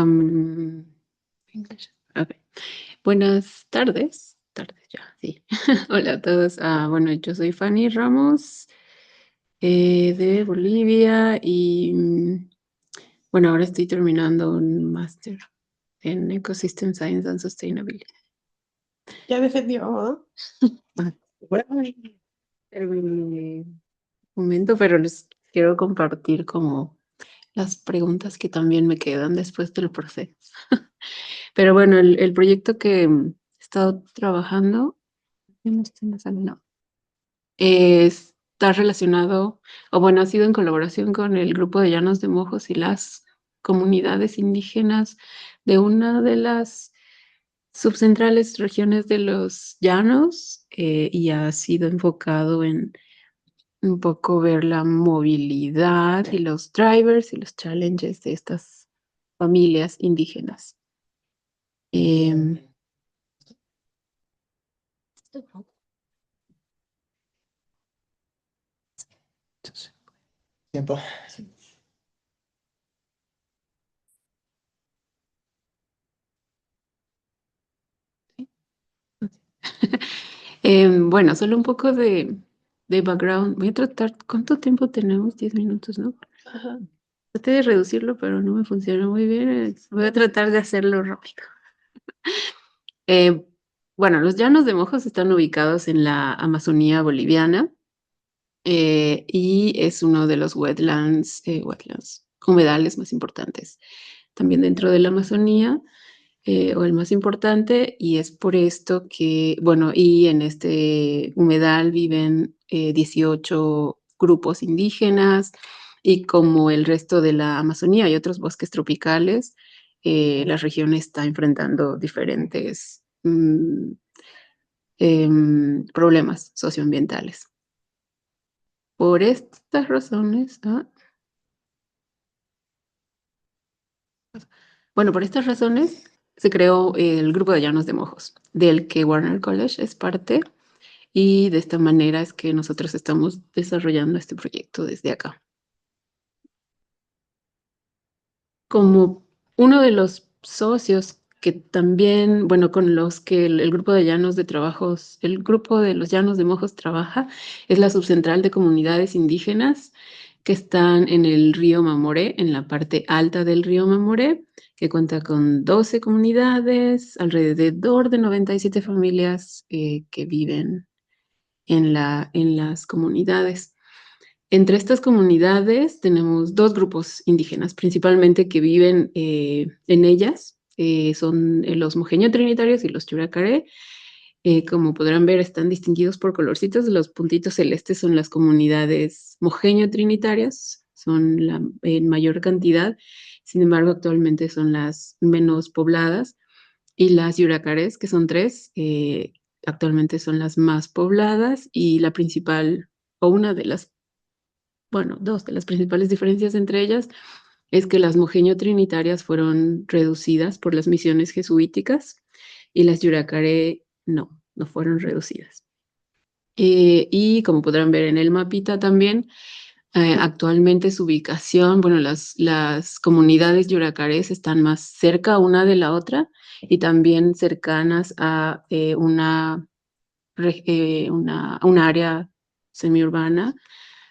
English. Ok. Buenas tardes. Tardes ya, sí. Hola a todos. Bueno, yo soy Fanny Ramos, de Bolivia y bueno, ahora estoy terminando un máster en Ecosystem Science and Sustainability. Ya defendió, ¿no? Bueno, terminé un momento, pero les quiero compartir como las preguntas que también me quedan después del proceso. Pero bueno, el proyecto que he estado trabajando, no estoy en la sala, no, está relacionado, o bueno, ha sido en colaboración con el grupo de Llanos de Mojos y las comunidades indígenas de una de las subcentrales regiones de los llanos, y ha sido enfocado en un poco ver la movilidad y los drivers y los challenges de estas familias indígenas. Em, Tiempo. Bueno, solo un poco de background. Voy a tratar, ¿cuánto tiempo tenemos? 10 minutos, ¿no? Ajá. Traté de reducirlo, pero no me funcionó muy bien. Voy a tratar de hacerlo rápido. Eh, bueno, los llanos de Mojos están ubicados en la Amazonía boliviana, y es uno de los wetlands, humedales más importantes. También dentro de la Amazonía, o el más importante, y es por esto que, bueno, y en este humedal viven 18 grupos indígenas, y como el resto de la Amazonía y otros bosques tropicales, la región está enfrentando diferentes problemas socioambientales. Por estas razones, bueno, por estas razones se creó el grupo de Llanos de Mojos, del que Warner College es parte. Y de esta manera es que nosotros estamos desarrollando este proyecto desde acá. Como uno de los socios que también, bueno, con los que el grupo de llanos de trabajos, el grupo de los llanos de Mojos trabaja, es la subcentral de comunidades indígenas que están en el río Mamoré, en la parte alta del río Mamoré, que cuenta con 12 comunidades, alrededor de 97 familias que viven en las comunidades. Entre estas comunidades tenemos dos grupos indígenas, principalmente que viven en ellas. Son los mojeño trinitarios y los churacaré. Como podrán ver, están distinguidos por colorcitos. Los puntitos celestes son las comunidades mojeño trinitarias, son la en mayor cantidad. Sin embargo, actualmente son las menos pobladas. Y las yuracarés, que son tres, actualmente son las más pobladas, y la principal, o una de las, bueno, dos de las principales diferencias entre ellas es que las mojeño trinitarias fueron reducidas por las misiones jesuíticas y las yuracaré no fueron reducidas. Y como podrán ver en el mapita también, actualmente su ubicación, bueno, las comunidades yuracarés están más cerca una de la otra y también cercanas a una área semiurbana.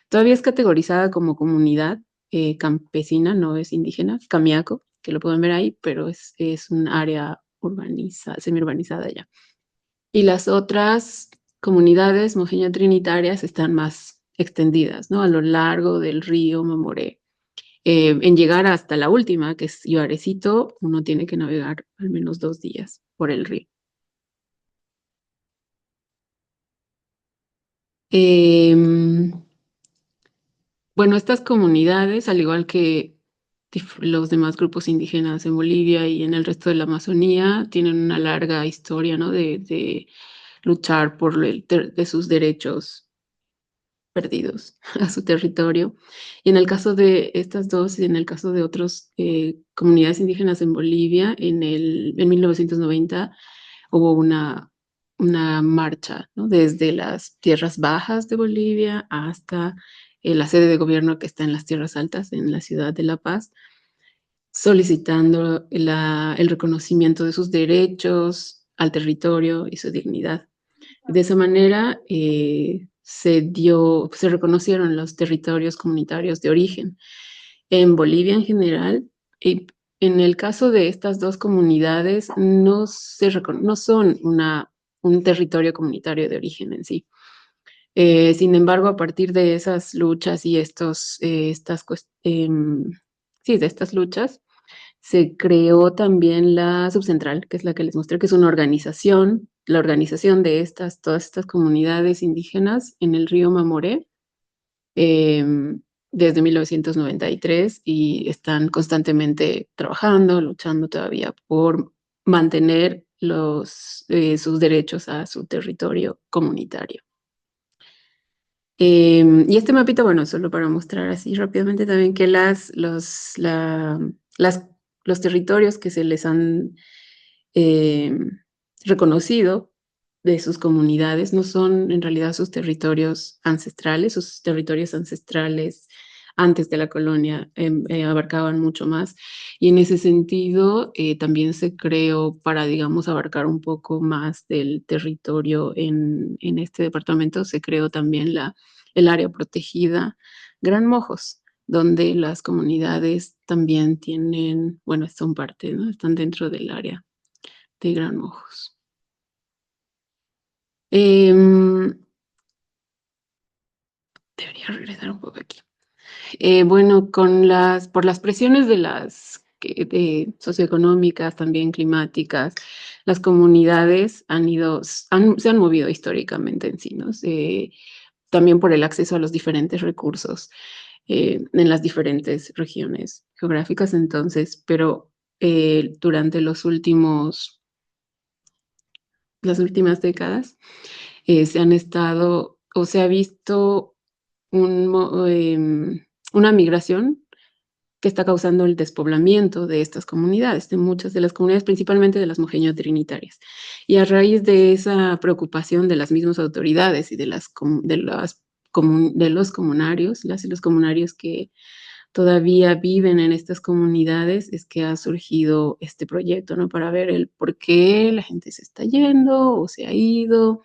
Todavía es categorizada como comunidad campesina, no es indígena, Camiaco, que lo pueden ver ahí, pero es un área semiurbanizada ya. Y las otras comunidades mojeña trinitarias están más extendidas, ¿no? A lo largo del río Mamoré. En llegar hasta la última, que es Yuarecito, uno tiene que navegar al menos 2 días por el río. Em, bueno, estas comunidades, al igual que los demás grupos indígenas en Bolivia y en el resto de la Amazonía, tienen una larga historia, ¿no? de luchar por de sus derechos perdidos a su territorio. Y en el caso de estas dos y en el caso de otras comunidades indígenas en Bolivia, en 1990 hubo una marcha, ¿no? Desde las tierras bajas de Bolivia hasta la sede de gobierno que está en las tierras altas, en la ciudad de La Paz. solicitando el reconocimiento de sus derechos al territorio y su dignidad. De esa manera se reconocieron los territorios comunitarios de origen. En Bolivia en general, y en el caso de estas dos comunidades, no son un territorio comunitario de origen en sí. Sin embargo, a partir de esas luchas y sí, de estas luchas, se creó también la Subcentral, que es la que les mostré, que es una organización, la organización de todas estas comunidades indígenas en el río Mamoré, desde 1993, y están constantemente trabajando, luchando todavía por mantener sus derechos a su territorio comunitario. Y este mapita, bueno, solo para mostrar así rápidamente también que los territorios que se les han reconocido de sus comunidades no son en realidad sus territorios ancestrales antes de la colonia abarcaban mucho más. Y en ese sentido también se creó para, digamos, abarcar un poco más del territorio en este departamento, se creó también el área protegida Gran Mojos, donde las comunidades también tienen, bueno, son parte, ¿no? Están dentro del área de Gran Mojos. Debería regresar un poco aquí. Bueno, por las presiones socioeconómicas, también climáticas, las comunidades se han movido históricamente en sí, ¿no? También por el acceso a los diferentes recursos en las diferentes regiones geográficas, entonces, pero durante las últimas décadas se ha visto una migración que está causando el despoblamiento de estas comunidades, de muchas de las comunidades, principalmente de las mojeño trinitarias. Y a raíz de esa preocupación de las mismas autoridades y de los comunarios, las y los comunarios que todavía viven en estas comunidades, es que ha surgido este proyecto, ¿no? Para ver el por qué la gente se está yendo o se ha ido,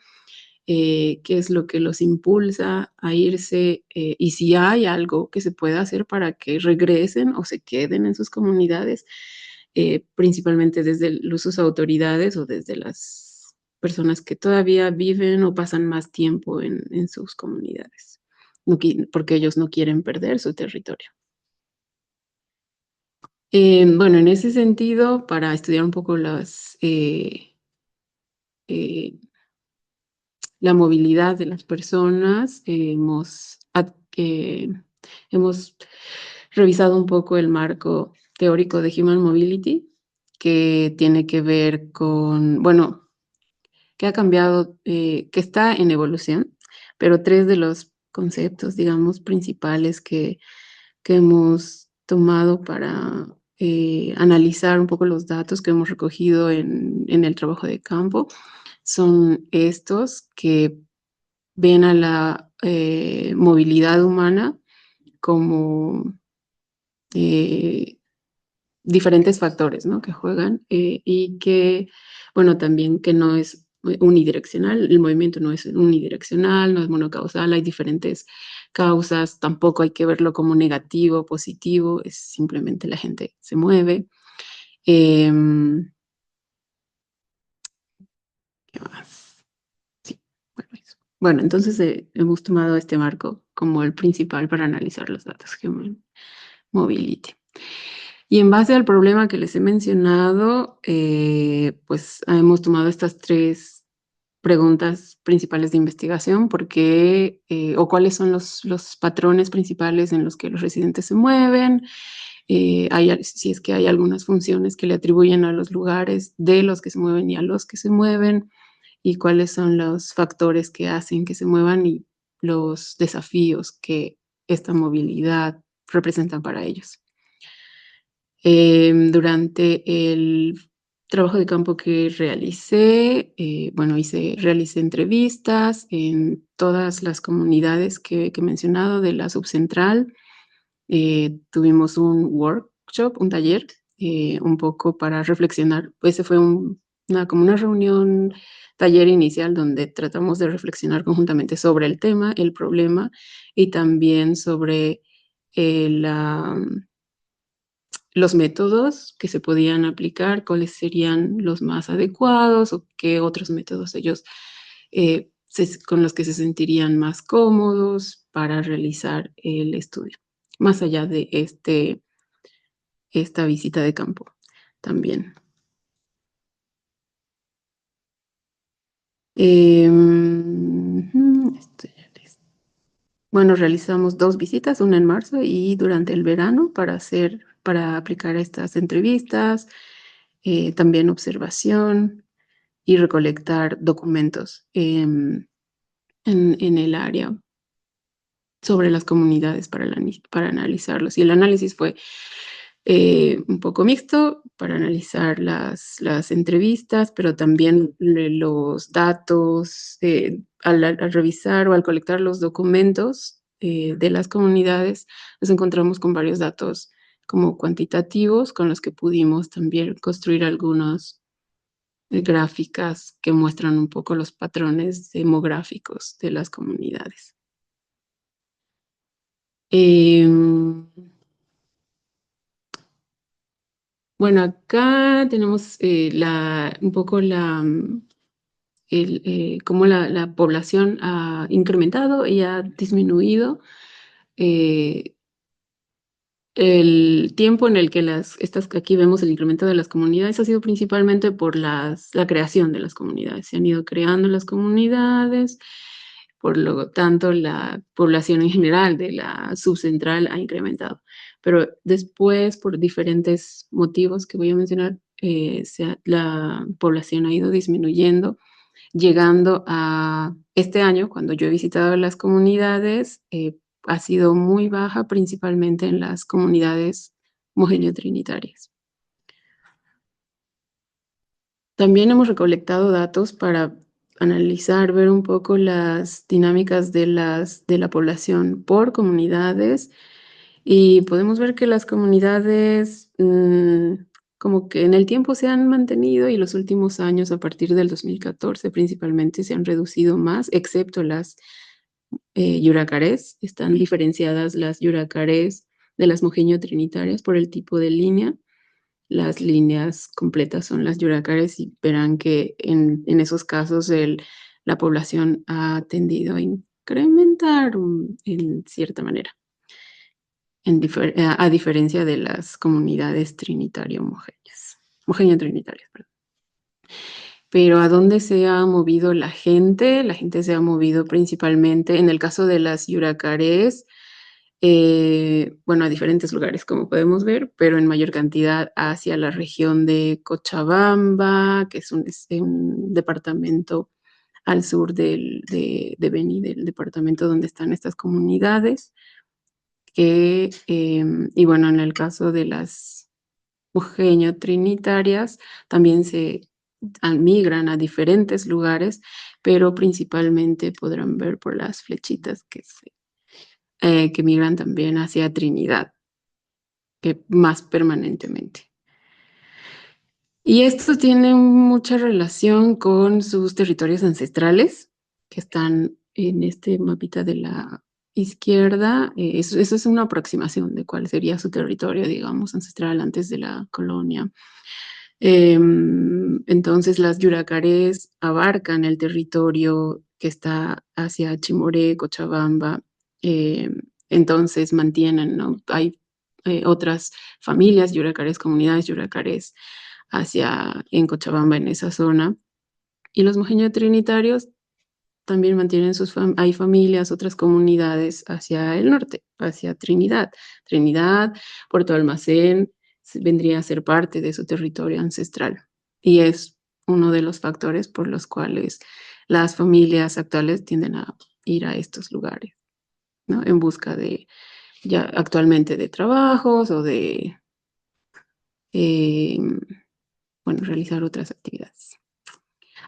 qué es lo que los impulsa a irse y si hay algo que se pueda hacer para que regresen o se queden en sus comunidades, principalmente desde sus autoridades o desde las personas que todavía viven o pasan más tiempo en sus comunidades, porque ellos no quieren perder su territorio. Bueno, en ese sentido, para estudiar un poco la movilidad de las personas, hemos revisado un poco el marco teórico de Human Mobility, que tiene que ver con, bueno, que ha cambiado, que está en evolución, pero tres de los conceptos, digamos, principales que hemos tomado para analizar un poco los datos que hemos recogido en el trabajo de campo son estos que ven a la movilidad humana como diferentes factores, ¿no? Que juegan y que, bueno, también que no es unidireccional, el movimiento no es unidireccional, no es monocausal, hay diferentes causas, tampoco hay que verlo como negativo o positivo, es simplemente la gente se mueve. ¿Qué más? Sí, bueno, eso. Bueno, entonces hemos tomado este marco como el principal para analizar los datos Human Mobility. Y en base al problema que les he mencionado, pues hemos tomado estas tres preguntas principales de investigación, por qué o cuáles son los patrones principales en los que los residentes se mueven, si es que hay algunas funciones que le atribuyen a los lugares de los que se mueven y a los que se mueven, y cuáles son los factores que hacen que se muevan y los desafíos que esta movilidad representa para ellos. Durante el trabajo de campo que realicé, bueno, realicé entrevistas en todas las comunidades que he mencionado de la subcentral. Tuvimos un workshop, un taller un poco para reflexionar. Ese fue como una reunión, taller inicial donde tratamos de reflexionar conjuntamente sobre el tema, el problema y también sobre la los métodos que se podían aplicar, cuáles serían los más adecuados o qué otros métodos ellos con los que se sentirían más cómodos para realizar el estudio, más allá de esta visita de campo también. Esto ya bueno, realizamos 2 visitas, una en marzo y durante el verano para aplicar estas entrevistas, también observación y recolectar documentos, en el área sobre las comunidades para analizarlos. Y el análisis fue, un poco mixto para analizar las entrevistas, pero también los datos, al revisar o al colectar los documentos, de las comunidades, nos encontramos con varios datos como cuantitativos, con los que pudimos también construir algunos gráficas que muestran un poco los patrones demográficos de las comunidades. Em, bueno, acá tenemos un poco cómo la población ha incrementado y ha disminuido. eh, El tiempo en el que aquí vemos el incremento de las comunidades ha sido principalmente por la creación de las comunidades. Se han ido creando las comunidades, por lo tanto, la población en general de la subcentral ha incrementado. Pero después, por diferentes motivos que voy a mencionar, la población ha ido disminuyendo, llegando a este año, cuando yo he visitado las comunidades, ha sido muy baja, principalmente en las comunidades mojenio-trinitarias. También hemos recolectado datos para analizar, ver un poco las dinámicas de la población por comunidades, y podemos ver que las comunidades, como que en el tiempo se han mantenido, y los últimos años, a partir del 2014 principalmente, se han reducido más, excepto las yuracarés. Están diferenciadas las yuracarés de las mojenio-trinitarias por el tipo de línea. Las líneas completas son las yuracarés y verán que en esos casos la población ha tendido a incrementar en cierta manera, a diferencia de las comunidades trinitario-homogéneas, mojenio-trinitarias, perdón. Pero ¿a dónde se ha movido la gente? La gente se ha movido principalmente, en el caso de las yuracarés, bueno, a diferentes lugares, como podemos ver, pero en mayor cantidad hacia la región de Cochabamba, que es un departamento al sur de Beni, del departamento donde están estas comunidades, y bueno, en el caso de las mojenio-trinitarias, también se migran a diferentes lugares, pero principalmente podrán ver por las flechitas que migran también hacia Trinidad, que más permanentemente. Y esto tiene mucha relación con sus territorios ancestrales, que están en este mapita de la izquierda. Eso es una aproximación de cuál sería su territorio, digamos, ancestral antes de la colonia. Entonces, las yuracarés abarcan el territorio que está hacia Chimoré, Cochabamba. Entonces mantienen, ¿no? Hay otras familias yuracarés, comunidades yuracarés en Cochabamba, en esa zona. Y los mojeño trinitarios también mantienen hay familias, otras comunidades hacia el norte, hacia Trinidad. Trinidad, Puerto Almacén, vendría a ser parte de su territorio ancestral. Y es uno de los factores por los cuales las familias actuales tienden a ir a estos lugares, ¿no? En busca ya actualmente de trabajos o de, eh, bueno, realizar otras actividades.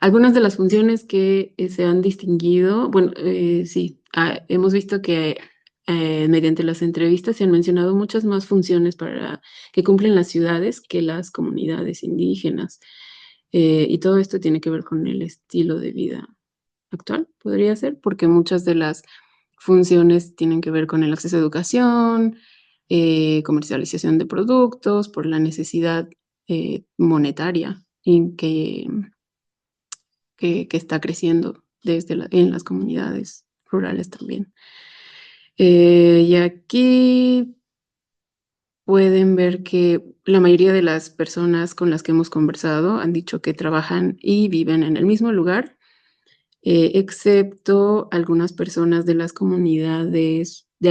Algunas de las funciones que se han distinguido, bueno, sí, hemos visto que mediante las entrevistas se han mencionado muchas más funciones para que cumplen las ciudades que las comunidades indígenas. Y todo esto tiene que ver con el estilo de vida actual, podría ser, porque muchas de las funciones tienen que ver con el acceso a educación, comercialización de productos, por la necesidad monetaria que está creciendo en las comunidades rurales también. Y aquí pueden ver que la mayoría de las personas con las que hemos conversado han dicho que trabajan y viven en el mismo lugar, excepto algunas personas de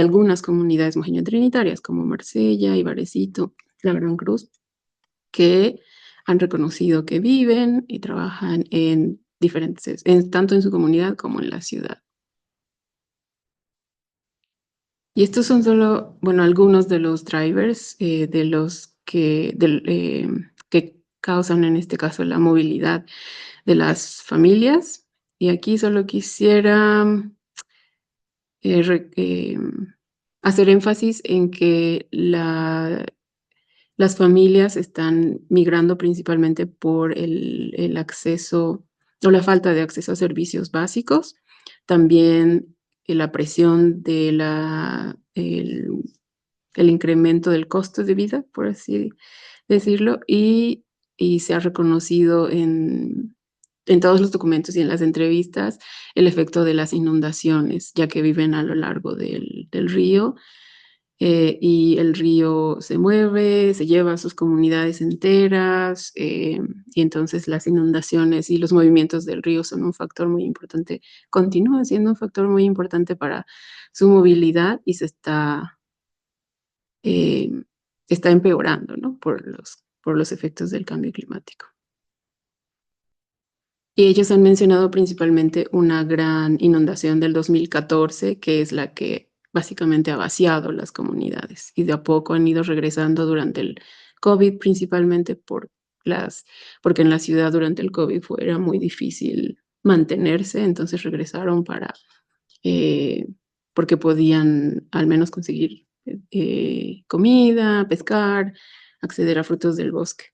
algunas comunidades mojeño-trinitarias, como Marsella, Ibarecito, La Gran Cruz, que han reconocido que viven y trabajan en diferentes, tanto en su comunidad como en la ciudad. Y estos son solo, bueno, algunos de los drivers que causan en este caso la movilidad de las familias. Y aquí solo quisiera eh, re- eh, hacer énfasis en que las familias están migrando principalmente por el acceso o la falta de acceso a servicios básicos, también la presión de el incremento del costo de vida, por así decirlo, y se ha reconocido en todos los documentos y en las entrevistas el efecto de las inundaciones, ya que viven a lo largo del río, y el río se mueve, se lleva a sus comunidades enteras, y entonces las inundaciones y los movimientos del río son un factor muy importante, continúa siendo un factor muy importante para su movilidad y eh, está empeorando, ¿no? Por los efectos del cambio climático. Y ellos han mencionado principalmente una gran inundación del 2014, que es la que básicamente ha vaciado las comunidades y de a poco han ido regresando durante el COVID, principalmente porque en la ciudad durante el COVID era muy difícil mantenerse, entonces regresaron eh, porque podían al menos conseguir comida, pescar, acceder a frutos del bosque.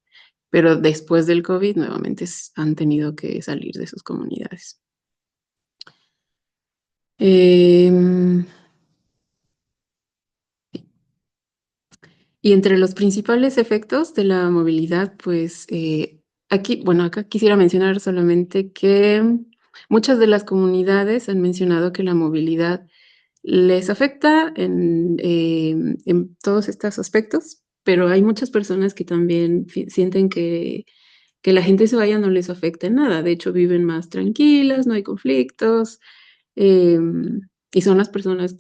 Pero después del COVID nuevamente han tenido que salir de sus comunidades. Em, y entre los principales efectos de la movilidad, pues acá quisiera mencionar solamente que muchas de las comunidades han mencionado que la movilidad les afecta en todos estos aspectos, pero hay muchas personas que también sienten que la gente se vaya no les afecta en nada. De hecho, viven más tranquilas, no hay conflictos, y son las personas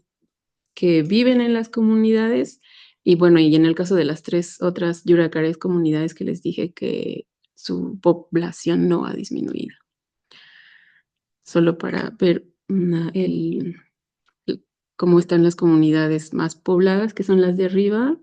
que viven en las comunidades. Y bueno, y en el caso de las tres otras Yuracares comunidades que les dije que su población no ha disminuido. Solo para ver cómo están las comunidades más pobladas, que son las de arriba.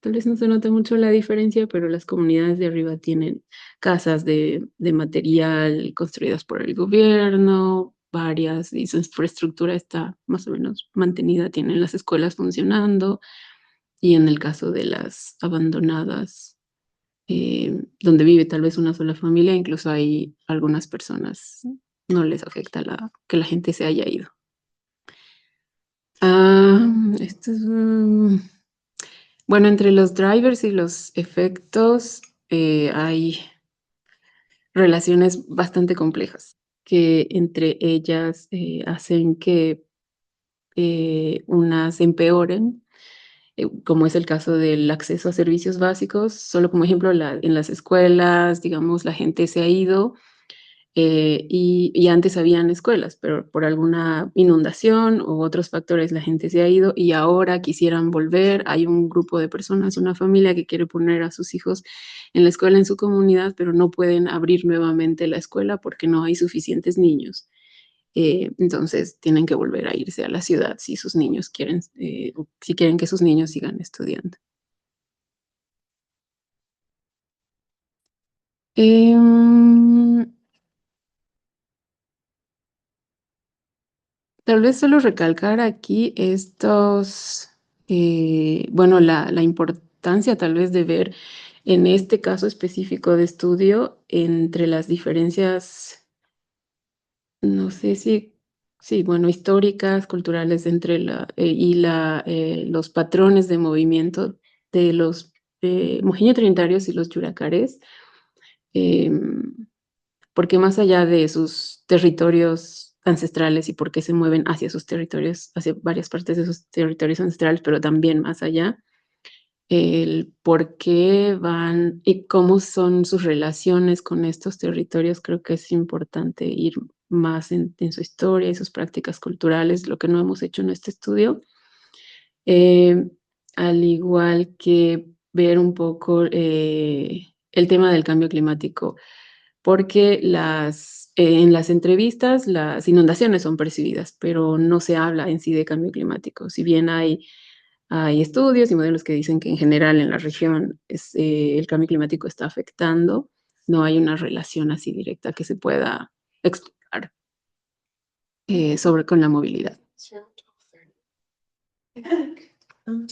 Tal vez no se nota mucho la diferencia, pero las comunidades de arriba tienen casas de material construidas por el gobierno, varias, y su infraestructura está más o menos mantenida, tienen las escuelas funcionando, y en el caso de las abandonadas, donde vive tal vez una sola familia, incluso hay algunas personas, no les afecta que la gente se haya ido. Ah, esto es, bueno, entre los drivers y los efectos hay relaciones bastante complejas que entre ellas hacen que unas empeoren, como es el caso del acceso a servicios básicos. Solo como ejemplo, en las escuelas, digamos, la gente se ha ido, y antes habían escuelas, pero por alguna inundación u otros factores la gente se ha ido y ahora quisieran volver. Hay un grupo de personas, una familia que quiere poner a sus hijos en la escuela en su comunidad, pero no pueden abrir nuevamente la escuela porque no hay suficientes niños. Entonces tienen que volver a irse a la ciudad si sus niños quieren, si quieren que sus niños sigan estudiando. Em, Tal vez solo recalcar aquí estos, bueno, la importancia tal vez de ver en este caso específico de estudio entre las diferencias, no sé si, sí, bueno, históricas, culturales entre los patrones de movimiento de los mojiño-trinitarios y los yuracares. em, Porque más allá de sus territorios ancestrales y por qué se mueven hacia sus territorios, hacia varias partes de sus territorios ancestrales, pero también más allá, el por qué van y cómo son sus relaciones con estos territorios, creo que es importante ir más en su historia y sus prácticas culturales, lo que no hemos hecho en este estudio. Eh, Al igual que ver un poco, el tema del cambio climático, porque en las entrevistas las inundaciones son percibidas, pero no se habla en sí de cambio climático. Si bien hay estudios y modelos que dicen que en general en la región el cambio climático está afectando, no hay una relación así directa que se pueda explicar sobre con la movilidad. Um,